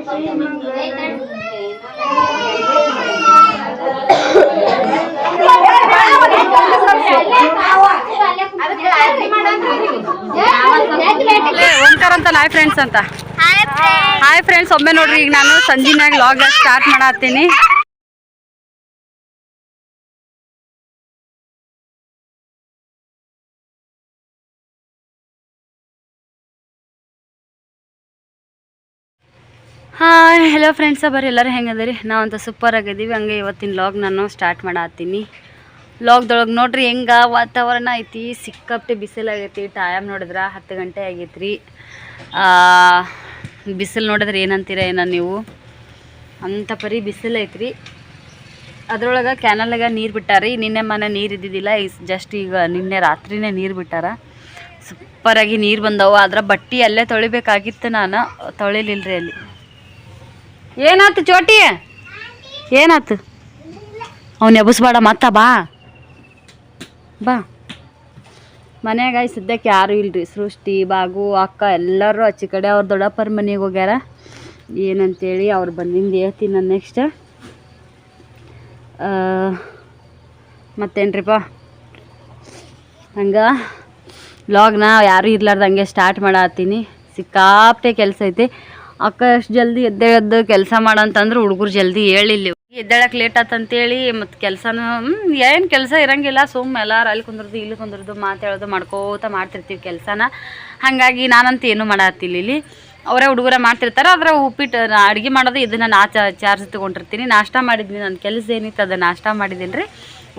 ಓಂಕಾರ ಅಂತ hi friends ಅಂತ. Hi friends, ಒಮ್ಮೆ ನೋಡ್ರಿ ಈಗ ನಾನು ಸಂಜಿನಾಗ ಲಾಗ್ ಸ್ಟಾರ್ಟ್ ಮಾಡತ್ತೀನಿ. ಹಾಯ್ ಹಲೋ ಫ್ರೆಂಡ್ಸ, ಬರ್ರಿ ಎಲ್ಲರೂ ಹೆಂಗದಿರಿ? ನಾವಂತ ಸೂಪರ್ ಆಗಿದ್ದೀವಿ. ಹಂಗೆ ಇವತ್ತಿನ ಲಾಗ್ ನಾನು ಸ್ಟಾರ್ಟ್ ಮಾಡತ್ತೀನಿ. ಲಾಗ್ದೊಳಗೆ ನೋಡ್ರಿ ಹೆಂಗೆ ವಾತಾವರಣ ಐತಿ, ಸಿಕ್ಕಾಪಟ್ಟೆ ಬಿಸಿಲಾಗೈತಿ. ಟೈಮ್ ನೋಡಿದ್ರೆ 10 ಗಂಟೆ ಆಗೈತ್ರಿ. ಬಿಸಿಲು ನೋಡಿದ್ರೆ ಏನಂತೀರ ಏನೋ ನೀವು, ಅಂಥ ಪರಿ ಬಿಸಿಲು ಐತ್ರಿ. ಅದ್ರೊಳಗೆ ಕ್ಯಾನಲ್ಲಾಗ ನೀರು ಬಿಟ್ಟಾರಿ. ನಿನ್ನೆ ಮನೆ ನೀರು ಇದ್ದಿದ್ದಿಲ್ಲ, ಜಸ್ಟ್ ಈಗ ನಿನ್ನೆ ರಾತ್ರಿನೇ ನೀರು ಬಿಟ್ಟಾರ. ಸೂಪರಾಗಿ ನೀರು ಬಂದವು. ಅದ್ರ ಬಟ್ಟೆ ಅಲ್ಲೇ ತೊಳಿಬೇಕಾಗಿತ್ತು, ನಾನು ತೊಳಿಲಿಲ್ರಿ ಅಲ್ಲಿ. ಏನಾಯ್ತು ಚೋಟಿ? ಏನಾಯ್ತು? ಅವ್ನು ಎಬ್ಬಿಸ್ಬೇಡ, ಮತ್ತ ಬಾ ಬಾ. ಮನ್ಯಾಗ ಸದ್ಯಕ್ಕೆ ಯಾರೂ ಇಲ್ರಿ. ಸೃಷ್ಟಿ, ಬಾಗು, ಅಕ್ಕ ಎಲ್ಲರೂ ಆಚೆ ಕಡೆ ಅವ್ರ ದೊಡ್ಡಪ್ಪರ ಮನೆಗೆ ಹೋಗ್ಯಾರ. ಏನಂತೇಳಿ ಅವ್ರು ಬಂದಿಂದ ಹೇಳ್ತೀನಿ ನಾನು ನೆಕ್ಸ್ಟ್. ಮತ್ತೇನ್ರಿಪ್ಪ, ಹಂಗೆ ವ್ಲಾಗ್ನ ಯಾರೂ ಇರ್ಲಾರ್ದಂಗೆ ಸ್ಟಾರ್ಟ್ ಮಾಡತ್ತೀನಿ. ಸಿಕ್ಕಾಪಟ್ಟೆ ಕೆಲಸ ಐತಿ. ಅಕ್ಕ ಎಷ್ಟು ಜಲ್ದಿ ಎದ್ದೇಳದ್ದು ಕೆಲಸ ಮಾಡಂತಂದ್ರೆ ಹುಡುಗರು ಜಲ್ದಿ ಹೇಳಿಲ್ಲ. ಎದ್ದೇಳಕ್ಕೆ ಲೇಟ್ ಆತಂತೇಳಿ ಮತ್ತು ಕೆಲಸನೂ ಏನು ಕೆಲಸ ಇರೋಂಗಿಲ್ಲ. ಸುಮ್ಮ ಎಲ್ಲರೂ ಅಲ್ಲಿ ಕುಂದ್ರದು ಇಲ್ಲಿ ಕುಂದ್ರದು ಮಾತಾಡೋದು ಮಾಡ್ಕೋತ ಮಾಡ್ತಿರ್ತೀವಿ ಕೆಲಸನ. ಹಾಗಾಗಿ ನಾನಂತೂ ಏನೂ ಮಾಡತ್ತಿಲ್ಲ. ಇಲ್ಲಿ ಅವರೇ ಹುಡುಗರ ಮಾಡ್ತಿರ್ತಾರೆ. ಅದರ ಉಪ್ಪಿಟ್ಟು ಅಡುಗೆ ಮಾಡೋದು ಇದನ್ನು ನಾ ಚಾರ್ಜ್ ತೊಗೊಂಡಿರ್ತೀನಿ. ನಾಷ್ಟ ಮಾಡಿದ್ನಿ, ನನ್ನ ಕೆಲಸ ಏನಿತ್ತು ಅದು ನಾಷ್ಟ ಮಾಡಿದ್ದೀನಿ ರೀ.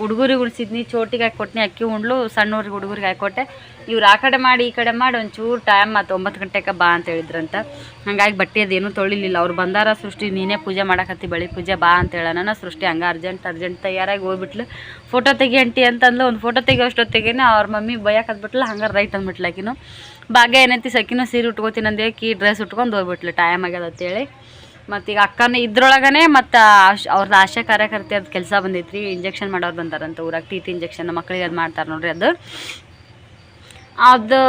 ಹುಡುಗರಿಗೆ ಉಳಿಸಿದ್ನಿ, ಚೋಟಿಗೆ ಹಾಕ್ಕೊಟ್ನಿ, ಅಕ್ಕಿ ಉಂಡ್ಲು, ಸಣ್ಣವ್ರಿಗೆ ಹುಡುಗರಿಗೆ ಹಾಕ್ಕೊಟ್ಟೆ. ಇವ್ರು ಆ ಕಡೆ ಮಾಡಿ ಈ ಕಡೆ ಮಾಡಿ ಒಂಚೂರು ಟೈಮ್ ಮತ್ತು 9 ಗಂಟೆಗೆ ಬಾ ಅಂತ ಹೇಳಿದ್ರಂತ. ಹಾಗಾಗಿ ಬಟ್ಟೆ ಅದೇನೂ ತೊಳಿಲಿಲ್ಲ. ಅವ್ರು ಬಂದಾರ, ಸೃಷ್ಟಿ ನೀನೇ ಪೂಜೆ ಮಾಡಕತ್ತಿ, ಬಳಿ ಪೂಜೆ ಬಾ ಅಂತ ಹೇಳೋಣ. ಸೃಷ್ಟಿ ಹಂಗೆ ಅರ್ಜೆಂಟ್ ತಯಾರಾಗಿ ಹೋಗ್ಬಿಟ್ಲು. ಫೋಟೋ ತೆಗಿ ಅಂಟಿ ಅಂತಂದ್ಲು. ಒಂದು ಫೋಟೋ ತೆಗಿಯೋ ಅಷ್ಟೊತ್ತಿಗೇನೆ ಅವ್ರ ಮಮ್ಮಿ ಬೈಯಾಕತ್ಬಿಟ್ಲು. ಹಂಗೆ ರೈಟ್ ಅಂದ್ಬಿಟ್ಲು ಆಕಿನು. ಭಾಗ್ಯ ಏನೈತಿ ಸಕಿನೂ ಸೀರೆ ಉಟ್ಕೋತೀನಿ ಅಂದೇ ಕಿ ಡ್ರೆಸ್ ಉಟ್ಕೊಂಡು ಹೋಗ್ಬಿಟ್ಲು. ಟೈಮ್ ಆಗ್ಯದ ಅಂತೇಳಿ. ಮತ್ತೀಗ ಅಕ್ಕನ ಇದ್ರೊಳಗನೆ ಮತ್ತು ಅವ್ರದ್ದು ಆಶಾ ಕಾರ್ಯಕರ್ತೆ ಅದು ಕೆಲಸ ಬಂದೈತ್ರಿ. ಇಂಜೆಕ್ಷನ್ ಮಾಡೋರು ಬಂದಾರಂತ ಊರಾಗ, ಟಿ ಇಂಜೆಕ್ಷನ್ ಮಕ್ಳಿಗೆ ಅದು ಮಾಡ್ತಾರೆ ನೋಡ್ರಿ. ಅದು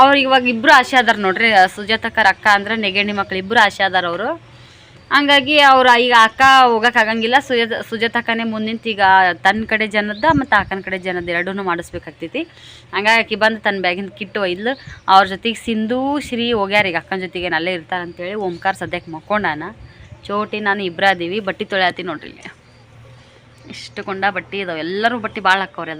ಅವ್ರು ಇವಾಗ ಇಬ್ಬರು ಆಶೆ ಅದಾರ ನೋಡ್ರಿ. ಸುಜಾತಕ್ಕರ ಅಕ್ಕ ಅಂದರೆ ನೆಗಣಿ ಮಕ್ಳು ಇಬ್ಬರು ಆಶೆ ಅದಾರ ಅವರು. ಹಂಗಾಗಿ ಅವ್ರು ಈಗ ಅಕ್ಕ ಹೋಗೋಕ್ಕಾಗಂಗಿಲ್ಲ. ಸುಜಾತಕ್ಕನೇ ಮುಂದಿಂತ ಈಗ ತನ್ನ ಕಡೆ ಜನದ ಮತ್ತು ಅಕ್ಕನ ಕಡೆ ಜನದ ಎರಡೂ ಮಾಡಿಸ್ಬೇಕಾಗ್ತೈತಿ. ಹಂಗಾಗಿ ಆಕಿ ಬಂದು ತನ್ನ ಬ್ಯಾಗಿಂದ ಕಿಟ್ಟು ಒಯ್ದ್ಲು. ಅವ್ರ ಜೊತೆಗೆ ಸಿಂಧು ಶ್ರೀ ಹೋಗ್ಯಾರ. ಈಗ ಅಕ್ಕನ ಜೊತೆಗೆ ಅಲ್ಲೇ ಇರ್ತಾರಂತೇಳಿ. ಓಂಕಾರ ಸದ್ಯಕ್ಕೆ ಮಕ್ಕೊಂಡಾನ. ಚೋಟಿ ನಾನು ಇಬ್ಬರು ಅದೀವಿ. ಬಟ್ಟೆ ತೊಳೆಯತ್ತಿ ನೋಡ್ರಿ. ಇಲ್ಲಿ ಇಷ್ಟು ಕೊಂಡ ಬಟ್ಟೆ ಇದಾವೆ. ಎಲ್ಲರೂ ಬಟ್ಟೆ ಭಾಳ ಹಾಕವ್ರಿ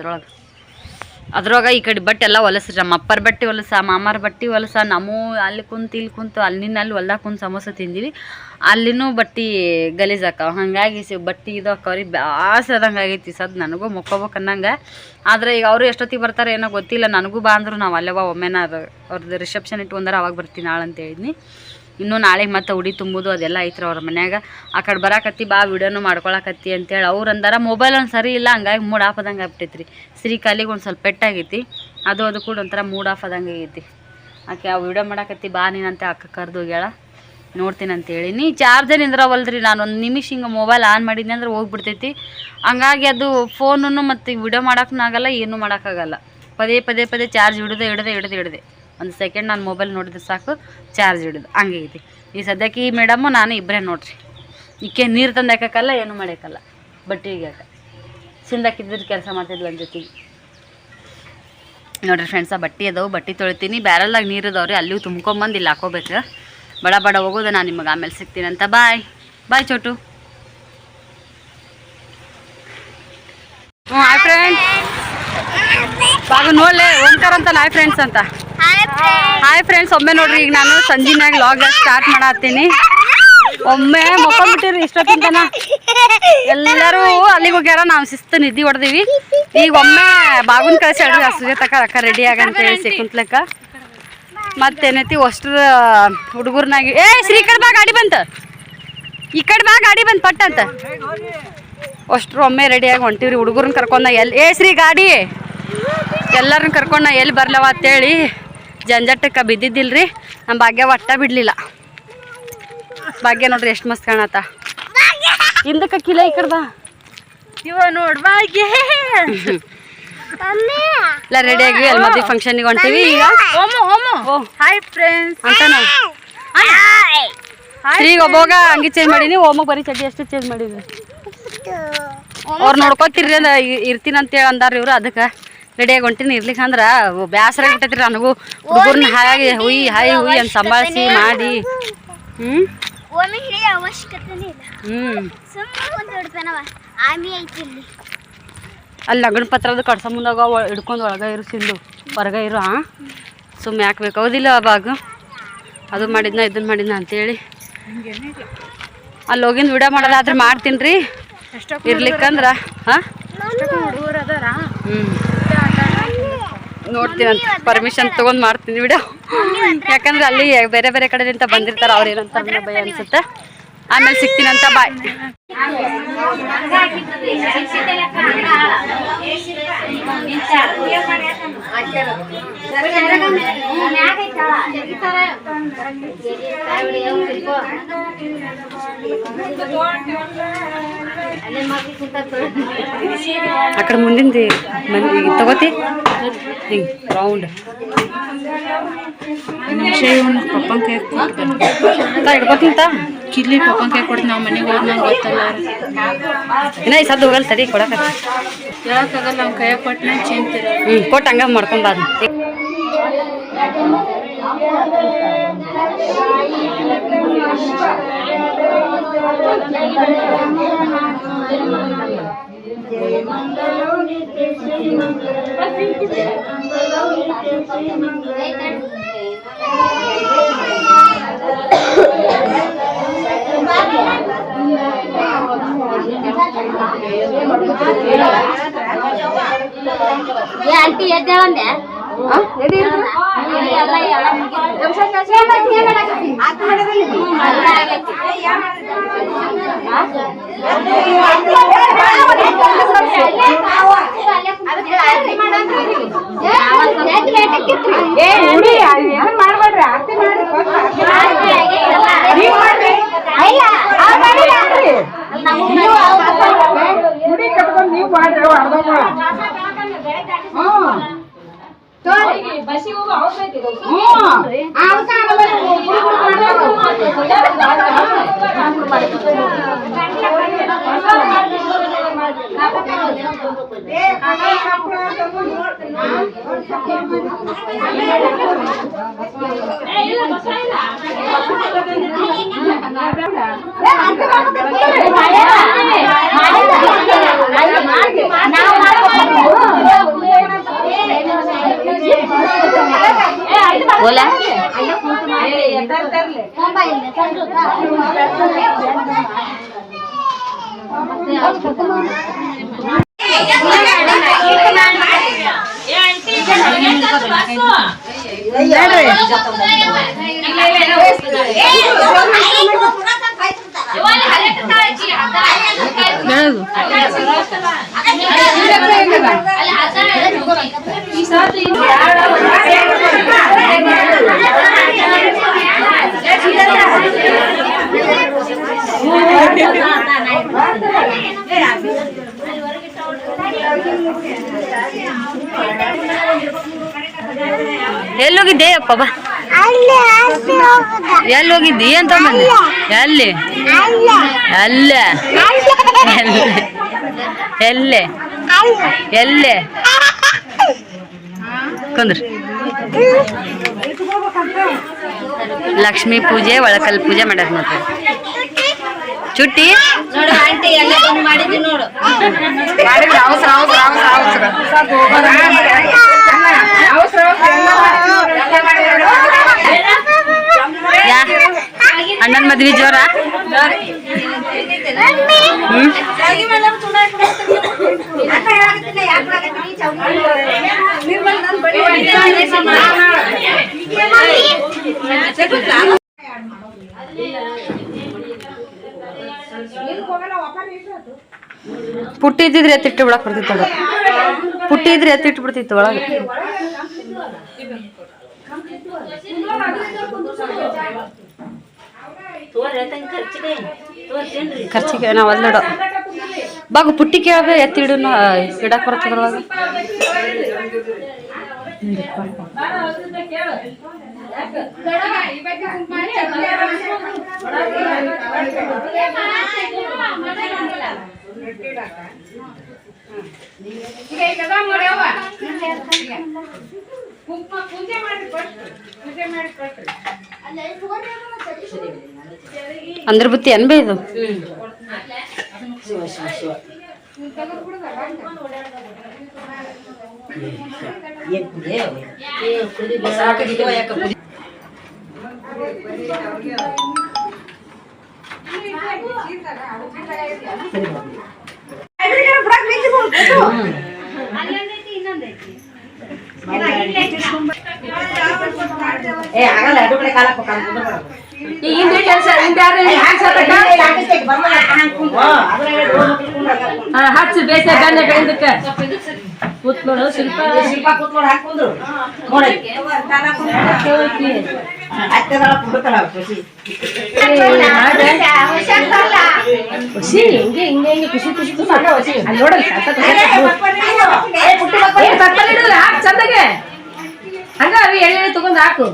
ಅದ್ರೊಳಗೆ. ಈ ಕಡೆ ಬಟ್ಟೆ ಎಲ್ಲ ಹೊಲಸ್ರಿ. ನಮ್ಮ ಅಪ್ಪರ ಬಟ್ಟೆ ಹೊಲಸ, ಮಾಮಾರ ಬಟ್ಟೆ ಹೊಲಸ. ನಮ್ಮ ಅಲ್ಲಿ ಕುಂತು ಇಲ್ಲಿ ಕುಂತು ಅಲ್ಲಿ ಹೊಲ್ದಾಗ ಕುಂತು ಸಮೋಸ ತಿಂದೀವಿ. ಅಲ್ಲಿನೂ ಬಟ್ಟೆ ಗಲೀಜು ಹಾಕವು. ಹಾಗಾಗಿ ಬಟ್ಟೆ ಇದು ಹಾಕವ್ರಿ. ಬ್ಯಾಸದಂಗೆ ಆಗೈತಿ ಸದ್. ನನಗೂ ಮುಕ್ಕೋಬೇಕು ಅನ್ನಂಗೆ. ಆದರೆ ಈಗ ಅವರು ಎಷ್ಟೊತ್ತಿಗೆ ಬರ್ತಾರೆ ಏನೋ ಗೊತ್ತಿಲ್ಲ. ನನಗೂ ಬಾ ಅಂದರು. ನಾವು ಅಲ್ಲೇವ ಒಮ್ಮೆನ ಅವ್ರದ್ದು ರಿಸೆಪ್ಷನ್ ಇಟ್ಕೊಂಡಾರ, ಅವಾಗ ಬರ್ತೀನಿ ನಾಳೆ ಅಂತ ಹೇಳಿದ್ನಿ. ಇನ್ನೂ ನಾಳೆಗೆ ಮತ್ತೆ ಉಡಿ ತುಂಬೋದು ಅದೆಲ್ಲ ಐತ್ರಿ ಅವ್ರ ಮನ್ಯಾಗ. ಆ ಕಡೆ ಬರಾಕತ್ತಿ ಬಾ ವಿಡಿಯೋನು ಮಾಡ್ಕೊಳಕತ್ತಿ ಅಂತೇಳಿ ಅವ್ರು ಅಂದಾರ. ಮೊಬೈಲ್ ಒಂದು ಸರಿ ಇಲ್ಲ, ಹಂಗಾಗಿ ಮೂಡ್ ಆಫ್ ಆದಂಗೆ ಆಗ್ಬಿಟ್ಟೈತ್ರಿ. ಕಾಲಿಗೆ ಒಂದು ಸ್ವಲ್ಪ ಪೆಟ್ಟಾಗೈತಿ. ಅದು ಕೂಡ ಒಂಥರ ಮೂಡ್ ಆಫ್ ಆದಂಗೆ ಆಗೈತಿ. ಆಕೆ ಆ ವಿಡಿಯೋ ಮಾಡಾಕತ್ತಿ ಬಾ ನೀನಂತೆ ಅಕ್ಕ ಕರೆದು ಹೋಗ್ಯಾಳ. ನೋಡ್ತೀನಿ ಅಂತ ಹೇಳಿನಿ. ಚಾರ್ಜರ್ ನಿಂದ್ರವಲ್ರಿ. ನಾನು ಒಂದು ನಿಮಿಷ ಹಿಂಗೆ ಮೊಬೈಲ್ ಆನ್ ಮಾಡಿದ್ನಿ ಅಂದ್ರೆ ಹೋಗ್ಬಿಡ್ತೈತಿ. ಹಂಗಾಗಿ ಅದು ಫೋನನ್ನು ಮತ್ತು ವಿಡಿಯೋ ಮಾಡೋಕ್ಕೂ ಆಗಲ್ಲ, ಏನೂ ಮಾಡೋಕ್ಕಾಗಲ್ಲ. ಪದೇ ಚಾರ್ಜ್ ಹಿಡಿದೆ ಒಂದು ಸೆಕೆಂಡ್ ನಾನು ಮೊಬೈಲ್ ನೋಡಿದ್ರೆ ಸಾಕು ಚಾರ್ಜ್ ಹಿಡಿದು ಹಂಗೆ ಐತಿ. ಈ ಸದ್ಯಕ್ಕೆ ಈ ಮೇಡಮು ನಾನು ಇಬ್ಬರೇ ನೋಡ್ರಿ. ಈಕೆ ನೀರು ತಂದು ಹಾಕಕ್ಕಲ್ಲ, ಏನೂ ಮಾಡೋಕ್ಕಲ್ಲ. ಬಟ್ಟೆಗೆ ಸಿಂದಾಕಿದ್ರೆ ಕೆಲಸ ಮಾಡ್ತಿದ್ವಿ ಒಂದು ಜೊತೆಗೆ ನೋಡ್ರಿ ಫ್ರೆಂಡ್ಸ. ಬಟ್ಟೆ ಅದಾವೆ, ಬಟ್ಟೆ ತೊಳಿತೀನಿ. ಬ್ಯಾರಲ್ಲಾಗ ನೀರು ಇದಾವ್ರಿ, ಅಲ್ಲಿಯೂ ತುಂಬ್ಕೊಂಬಂದು ಇಲ್ಲಿ ಹಾಕೋಬೇಕು. ಬಡ ಹೋಗೋದು. ನಾನು ನಿಮಗೆ ಆಮೇಲೆ ಸಿಗ್ತೀನಿ ಅಂತ. ಬಾಯ್ ಚೋಟು. Hi friends. ಬಾಗು ನೋಡ್ಲೆ ಓಂಕಾರ ಅಂತ ಹಾಯ್ ಫ್ರೆಂಡ್ಸ್ ಅಂತ. ಹಾಯ್ ಫ್ರೆಂಡ್ಸ್, ಒಮ್ಮೆ ನೋಡ್ರಿ ಈಗ ನಾನು ಸಂಜಿನಾಗ ಲಾಗ್ ಸ್ಟಾರ್ಟ್ ಮಾಡತ್ತೀನಿ. ಒಮ್ಮೆ ಮಕ್ಕೊಂಡ್ಬಿಟ್ಟಿರಿ ಇಷ್ಟೊತ್ತಿಂತನ. ಎಲ್ಲರೂ ಅಲ್ಲಿಗೆ ಹೋಗ್ಯಾರ, ನಾವು ಶಿಸ್ತು ನಿದ್ದೆ ಹೊಡೆದೀವಿ. ಈಗ ಒಮ್ಮೆ ಬಾಗುನ್ ಕಳಿಸಿ ಹೇಳ್ರಿ ಸುಜಾತಕ್ಕ ಅಕ್ಕ ರೆಡಿ ಆಗಂತೇಳಿ ಸಿಕ್ಕುಂತ್ಲಕ್ಕ. ಮತ್ತೇನೈತಿ ಅಷ್ಟ್ರ ಹುಡುಗರ್ನಾಗಿ ಶ್ರೀ ಕಡೆ ಬಾ ಗಾಡಿ ಬಂತ, ಈ ಕಡೆ ಬಾ ಗಾಡಿ ಬಂತು ಪಟ್ಟ ಅಂತ. ಅಷ್ಟ್ರು ಒಮ್ಮೆ ರೆಡಿಯಾಗಿ ಹೊಂಟಿವ್ರಿ. ಹುಡುಗರನ್ನ ಕರ್ಕೊಂಡ ಶ್ರೀ ಗಾಡಿ ಎಲ್ಲರನ್ನ ಕರ್ಕೊಂಡ ಎಲ್ಲಿ ಬರ್ಲವ ಅಂತೇಳಿ ಜಂಜಟ್ಟಕ್ಕೆ ಬಿದ್ದಿದ್ದಿಲ್ರಿ. ನಮ್ಮ ಭಾಗ್ಯ ಒಟ್ಟ ಬಿಡಲಿಲ್ಲ. ಭಾಗ್ಯ ನೋಡ್ರಿ ಎಷ್ಟು ಮಸ್ತ್ ಕಾಣತ್ತ. ಹಿಂದಕ್ಕೆ ಕಿಲ ಈ ಕಡೆ ಬಾ ಇವ ನೋಡ್ ಭಾಗ್ಯ ಎಲ್ಲ ರೆಡಿಯಾಗಿ ಅಲ್ಲಿ ಮದುವೆ ಫಂಕ್ಷನ್ಗೆ ಹೊಂಟಿವಿ. ಈಗ ಹಾಯ್ ಫ್ರೆಂಡ್ಸ್ ಅಂತ ಈಗ ಒಬ್ಬವಾಗ ಅಂಗಿ ಚೇಂಜ್ ಮಾಡೀನಿ, ಓಮಗ್ ಬರೀ ಚಡ್ಡಿ ಅಷ್ಟೇ ಚೇಂಜ್ ಮಾಡಿದ್ವಿ. ಅವ್ರು ನೋಡ್ಕೊತಿರ್ರಿ ಅಂದ ಇರ್ತೀನಿ ಅಂತೇಳಿ ಅಂದಾರ ಇವ್ರು. ಅದಕ್ಕೆ ರೆಡಿಯಾಗಿ ಹೊಂಟಿನಿ. ಇರ್ಲಿಕ್ಕೆ ಅಂದ್ರೆ ಬೇಸರ ಬಿಟ್ಟೈತ್ರಿ ನನಗೂ. ಹುಡುಗರ್ನ ಹಾಗೆ ಹುಯ್ ಅಂತ ಸಂಭಾಳಿಸಿ ಮಾಡಿ ಅಲ್ಲಿ ಲಗ್ನ ಪತ್ರದ ಕಡ್ಸ ಮುಂದಾಗ ಹಿಡ್ಕೊಂಡು ಒಳಗೆ ಇರು ಸಿಂದು ಹೊರಗೆ ಇರು. ಸುಮ್ಮನೆ ಹಾಕ್ಬೇಕು ಹೌದಿಲ್ಲ ಅವಾಗ. ಅದು ಮಾಡಿದ್ನ ಇದನ್ನ ಮಾಡಿದ್ನ ಅಂತೇಳಿ ಅಲ್ಲಿ ಹೋಗಿಂದ ವಿಡಿಯೋ ಮಾಡೋದಾದ್ರೆ ಮಾಡ್ತೀನಿ ರೀ. ಇರ್ಲಿಕ್ಕಂದ್ರೆ ನೋಡ್ತೀನಂತ ಪರ್ಮಿಷನ್ ತೊಗೊಂಡು ಮಾಡ್ತೀನಿ ವಿಡಿಯೋ. ಯಾಕಂದ್ರೆ ಅಲ್ಲಿ ಬೇರೆ ಬೇರೆ ಕಡೆಯಿಂದ ಬಂದಿರ್ತಾರೆ, ಅವ್ರು ಏನಂತಾರೆ ಭಯ ಅನ್ಸುತ್ತೆ. ಆಮೇಲೆ ಸಿಗ್ತೀನಂತ, ಬಾಯ್. ಆ ಕಡೆ ಮುಂದಿಂದು ಮಂದಿ ತಗೋತಿ ಹಿಂಗೆ ರೌಂಡ್ ಪಪ್ಪನ ಕೈ ಹಿಡ್ಕೋತಿಂತ ಕಿರ್ಲಿ ಪಪ್ಪನ ಕೈ ಕೊಟ್ಟು ನಾವು ಮನೆಗೆ ಹೋದ್ ನಂಗೆ ಗೊತ್ತಲ್ಲ. ಇನ್ನ ಈ ಸದ್ದು ಹೋಗಲ್ಲ ತಡಿ ಕೊಡಕ ಹೇಳಕ್ಕಾಗಲ್ಲ. ಅವ್ನ ಕೈಯಾಗ ಕೊಟ್ಟು ನಾನು ಚಿಂತಿರ ಕೊಟ್ಟು ಹಂಗ ಮಾಡ್ಕೊಂಬಾರ್ದು. ಆಂಟಿ ಎದ್ದೇಳಂದೆ ಮಾಡ್ಬೇಡ್ರಿ ಆರ್ತಿ ಮುಡಿ ಕಟ್ಕೊಂಡು ನೀವು ಮಾಡ್ರಿ बोला ಎಲ್ಲೋಗಿದ್ದೆ ಅಪ್ಪ ಬಾ ಎಲ್ಲೋಗಿದ್ದಿ ಅಂತ ಬಂದೆ ಎಲ್ಲಿ ಅಲ್ಲೇ ಎಲ್ಲೆ ಎಲ್ಲೆ ಕುಂದ್ರಿ ಲಕ್ಷ್ಮೀ ಪೂಜೆ ಒಳಕಲ್ ಪೂಜೆ ಮಾಡ್ಯಾರ ನೋಡ್ರಿ ಚುಟ್ಟಿ ನೋಡು ಆಂಟಿ ಎಲ್ಲ ಬಂದು ಮಾಡಿದ್ವಿ ನೋಡು ಅಣ್ಣನ ಮದ್ವಿ ಜೋರ ಪುಟ್ಟಿ ಇದ್ದಿದ್ರೆ ಎತ್ತಿಟ್ಟು ಬಿಡಕ್ ಬರ್ತಿತ್ತು ಅದು ಪುಟ್ಟಿ ಇದ್ರೆ ಎತ್ತಿಟ್ಟು ಬಿಡ್ತಿತ್ತು ಒಳಗೆ ಖರ್ಚಿಗೆ ನಾವು ಅಲ್ಲೋಡ ಬಾಗು ಪುಟ್ಟಿ ಕೇಳ ಎತ್ತಿಡು ಇಡಕ್ ಬರ್ತದ್ರೊಳಗೆ ಈಗ ಈಗ ಅದಾವ ನೋಡಿ ಅವ್ವ. ಕುಂಕುಮ ಪೂಜೆ ಮಾಡಿ ಕೊಟ್ರು. ಪೂಜೆ ಮಾಡಿ ಕೊಟ್ರು. ಅಂದ್ರ ಬುತ್ತಿ ಅನ್ಬೇ ಇದು ಹಚ್ಚು ಬೇಸ ಗಣ್ಯ ಕಡೆದಕ್ಕೆ ಕೂತ್ಕೊಂಡು ಶಿಲ್ಪ ಶಿಲ್ಪ ಕೂತ್ಕೊಂಡು ಹಾಕೊಂಡ್ರು ನೋಡಿ ಖುಷಿ ಹಿಂಗೆ ಹಿಂಗೆ ಹಿಂಗೆ ಖುಷಿ ಖುಷಿ ಖುಷಿ ಅಲ್ಲಿ ನೋಡಲ್ಲ ಹಾಕ್ ಚಂದಗೆ ಹಂಗ ಅವಿ ಎಳೆ ತಗೊಂಡ್ ಹಾಕು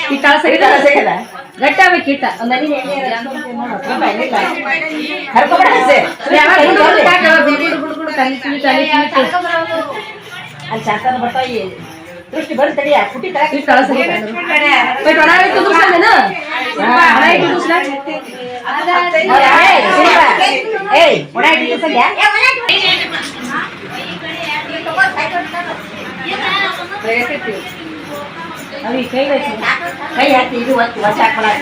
ಕಿಟ್ಟ ಗಟ್ಟಿ ಆಗ್ಬೇಕು ಕಿಟ್ಟ ಅಲ್ಲಿ ಚಾತನ ಬರ್ತಾವ ದೃಷ್ಟಿ ಬರ್ ತಡಿಯ ಪುಟ್ಟಿ ಅವಿ ಕೈ ಕೈ ಹಾಕಿ ಇದು ಒತ್ತು ವರ್ಷ ಹಾಕೊಳ್ಳಾಕ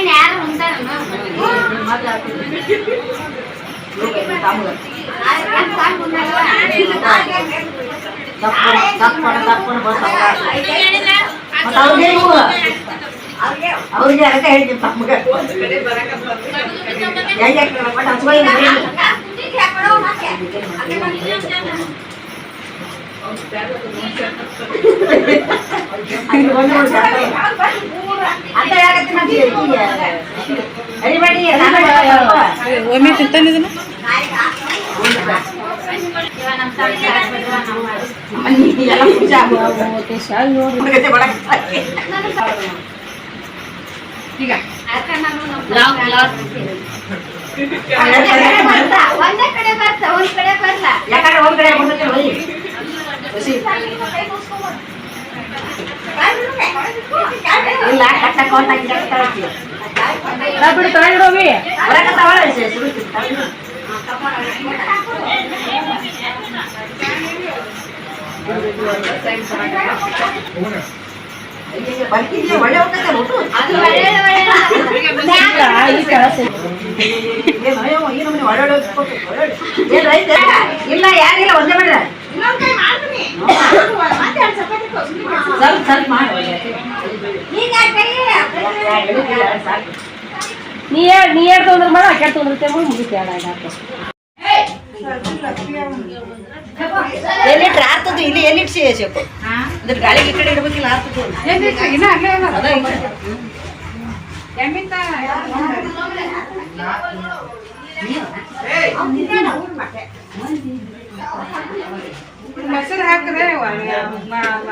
ಯಾರು ಉಂಟಾರಮ್ಮ ಅವ್ರಿಗೆ ಅದಕ್ಕೆ ಹೇಳ್ತೀನಿ ತಮ್ಮಗೆ ಒಮ್ಮೆ ತಿಂತಾನಿದನ ಈಗ ಒಂದೇ ಕಡೆ ಬರ್ತ ಒಂದ್ ಕಡೆ ಬರ್ಲ ಯಾಕಂದ್ರೆ ಒಂದ್ ಕಡೆ ಬರ್ತೈತಿ ಇಲ್ಲ ಕಟ್ಟ ಕೋಟಾಗಿ ಬಿಡು ತಗೊಂಡಿರೋವಿ ಒಳ್ಳೆ ಇಲ್ಲ ಯಾರಿಲ್ಲ ಒಂದೇ ಮಾಡ್ರ ಸ್ವಲ್ಪ ಸ್ವಲ್ಪ ಮಾಡಿ ನೀ ಎರಡು ತೊಂದ್ರೆ ಮಾಡ ಕೆಟ್ಟ ತೊಂದ್ರೆ ಮುಗಿಸಿ ಎಲ್ಲಿಟ್ರೆ ಆರ್ತದ್ದು ಇಲ್ಲಿ ಎಲ್ಲಿಟ್ಸಿ ಶೇಪು ಅದ್ರ ಗಾಳಿಗೆ ಈ ಕಡೆ ಇಡ್ಬೇಕಿಲ್ಲ ಆರ್ತದ್ದು ಇನ್ನ ಅಲ್ಲೇ ಎಮ್ಮಿಂತ ಮೊಸರು ಹಾಕಿದ್ರೆ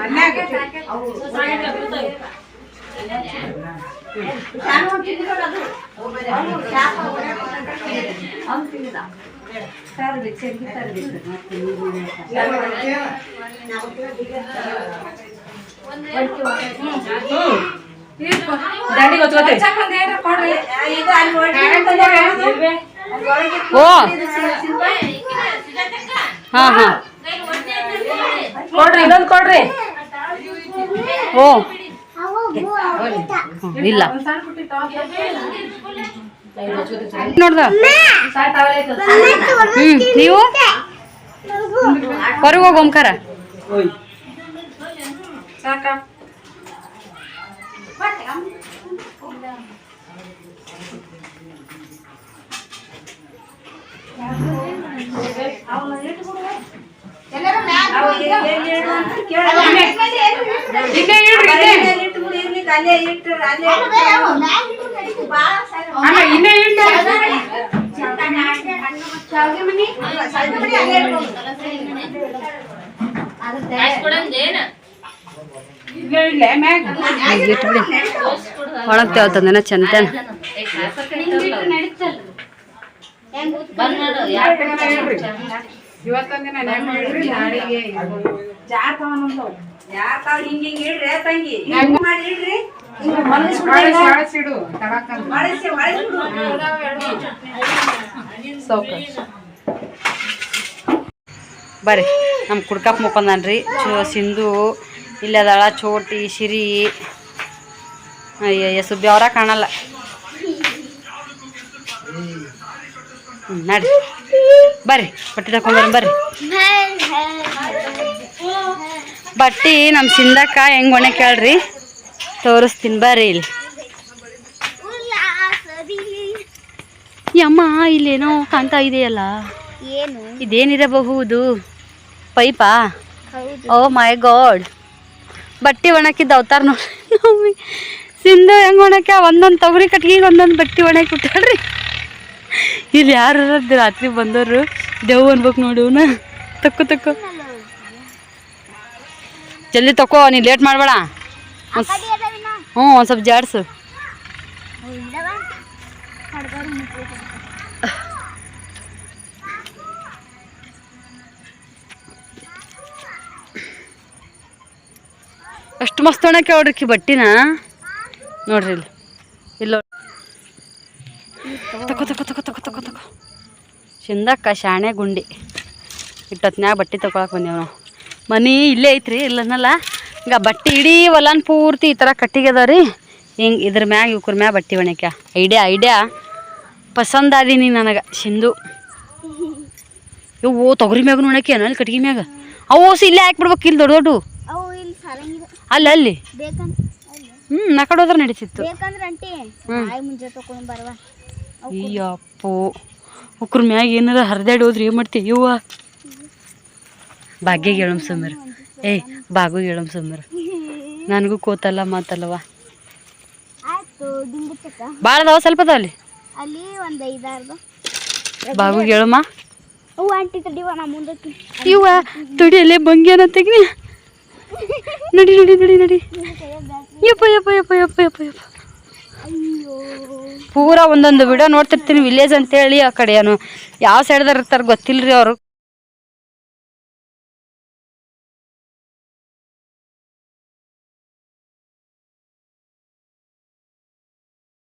ಅನ್ನಾಗ ದಂಡಿ ಗೊತ್ತೇ ಓ ಹಾ ಹಾ ಕೊಡ್ರಿ ಇನ್ನೊಂದು ಕೊಡ್ರಿ ಓ ಇಲ್ಲ ನೋಡ್ದ ನೀವು ಹೊರಗೆ ಹೋಗಿ ಓಂಕಾರ ಸಾಕ ಅಲ್ಲ ಇಲ್ಲೇ ಇಲ್ಲೇ ಇಲ್ಲೇ ಇಲ್ಲೇ ಮ್ಯಾಗ ಇಟ್ಬಿಡಿ ಒಳಗೆ ತೇಳ್ತಂದೇನ ಚಂತೇನ ಇವತ್ತೊಂದಿನ ನೆಮ್ಮ ಇಡ್ರಿ ನಾಳೆಗೆ ಬಳಸಿಡು ಬರ್ರಿ ನಮ್ಮ ಕುಡ್ಕಪ್ ಮುಕೊಂಡನ್ರಿ ಸಿಂಧು ಇಲ್ಲಿ ಅದಳ ಚೋಟಿ ಶಿರಿ ಅಯ್ಯ ಸುಬ್ಬಿ ಅವರ ಕಾಣಲ್ಲ ನಡ್ರಿ ಬರ್ರಿ ಬಟ್ಟೆ ತಕೊಂಡ್ಬರ್ರಿ ಬರ್ರಿ ಬಟ್ಟಿ ನಮ್ಮ ಸಿಂಧಕ್ಕ ಹೆಂಗ್ ಒಣ ಕೇಳ್ರಿ ತೋರಿಸ್ತೀನಿ ಬರ್ರಿ ಇಲ್ಲಿ ಅಮ್ಮ ಇಲ್ಲೇನೋ ಕಾಣ್ತಾ ಇದೆಯಲ್ಲ ಏನು ಇದೇನಿರಬಹುದು ಪೈಪಾ ಓ ಮೈ ಗಾಡ್ ಬಟ್ಟೆ ಒಣಕಿದ್ದು ಅವತಾರ ನೋಡಿ ಸಿಂಧು ಹೆಂಗೆ ಒಣಕ್ಯ ಒಂದೊಂದು ತೊಗರಿ ಕಟ್ಗಿಗೆ ಒಂದೊಂದು ಬಟ್ಟೆ ಒಣಗಿ ಬಿಟ್ಟಾಳ್ರಿ ಇಲ್ಲಿ ಯಾರು ರಾತ್ರಿ ಬಂದವರು ದೇವ್ ಅನ್ಬೇಕು ನೋಡವ್ನ ತಕ್ಕೋ ಜಲ್ದಿ ತಕೋ ನೀ ಲೇಟ್ ಮಾಡಬೇಡ ಹ್ಞೂ ಒಂದು ಸ್ವಲ್ಪ ಜಾಡ್ಸು ಅಷ್ಟು ಮಸ್ತ್ ಒಣಕ್ಕೆ ಹೊಡ್ರಿಕಿ ಬಟ್ಟಿನ ನೋಡ್ರಿ ಇಲ್ಲಿ ಇಲ್ಲ ತಕೋ ಚಿಂದಕ್ಕ ಶಾಣೆ ಗುಂಡಿ ಇಟ್ಟೊತ್ನ್ಯಾಗ ಬಟ್ಟೆ ತಗೊಳಕ್ಕೆ ಬಂದೇವು ನಾವು ಮನೆ ಇಲ್ಲೇ ಐತ್ರಿ ಇಲ್ಲನಲ್ಲ ಈಗ ಬಟ್ಟೆ ಇಡೀ ಹೊಲನ ಪೂರ್ತಿ ಈ ಥರ ಕಟ್ಟಿಗೆ ಅದಾವ ರೀ ಹಿಂಗೆ ಇದ್ರ ಮ್ಯಾಗ ಇವ್ರ ಮ್ಯಾಗ ಬಟ್ಟೆ ಒಣಕ್ಯ ಐಡಿಯಾ ಪಸಂದಾದೀನಿ ನನಗೆ ಸಿಂಧು ಇವು ತೊಗರಿ ಮ್ಯಾಗ ಒಣಕ್ಯ ಅಲ್ಲಿ ಕಟ್ಗೆ ಮ್ಯಾಗ ಅವು ಇಲ್ಲೇ ಹಾಕ್ಬಿಡ್ಬೇಕು ಇಲ್ಲಿ ದೊಡ್ಡ ಅಲ್ಲಿ ನಾ ಕಡೆ ಹೋದ್ರೆ ನಡೀತಿತ್ತು ಅಯ್ಯಪ್ಪೋ ಉಕ್ರ ಮ್ಯಾಗ ಏನಾರ ಹರಿದಾಡಿ ಹೋದ್ರಿ ಏನು ಮಾಡ್ತೀವಿ ಇವ್ವ ಭಾಗ್ಯಗೆ ಹೇಳಮ್ ಸುಮ್ಮರು ಬಾಗು ಹೇಳಮ್ ಸುಮ್ಮರು ನನಗೂ ಕೋತಲ್ಲ ಮಾತಲ್ಲವ ಭಾಳ ಅದಾವ ಸ್ವಲ್ಪ ಅದಾವ ಅಲ್ಲಿ ಬಾಗು ಹೇಳಮ್ಮ ಇವ್ವ ತುಡಿಯಲ್ಲೇ ಬಂಗ್ಯಾನ ತೆಗ್ನಿ ನಡಿ ಯಪ್ಪ ಪೂರಾ ಒಂದೊಂದು ವಿಡಿಯೋ ನೋಡ್ತಿರ್ತೀನಿ ವಿಲೇಜ್ ಅಂತೇಳಿ ಆ ಕಡೆ ಏನು ಯಾವ ಸೈಡ್ದಾರ ಇರ್ತಾರೆ ಗೊತ್ತಿಲ್ರಿ ಅವರು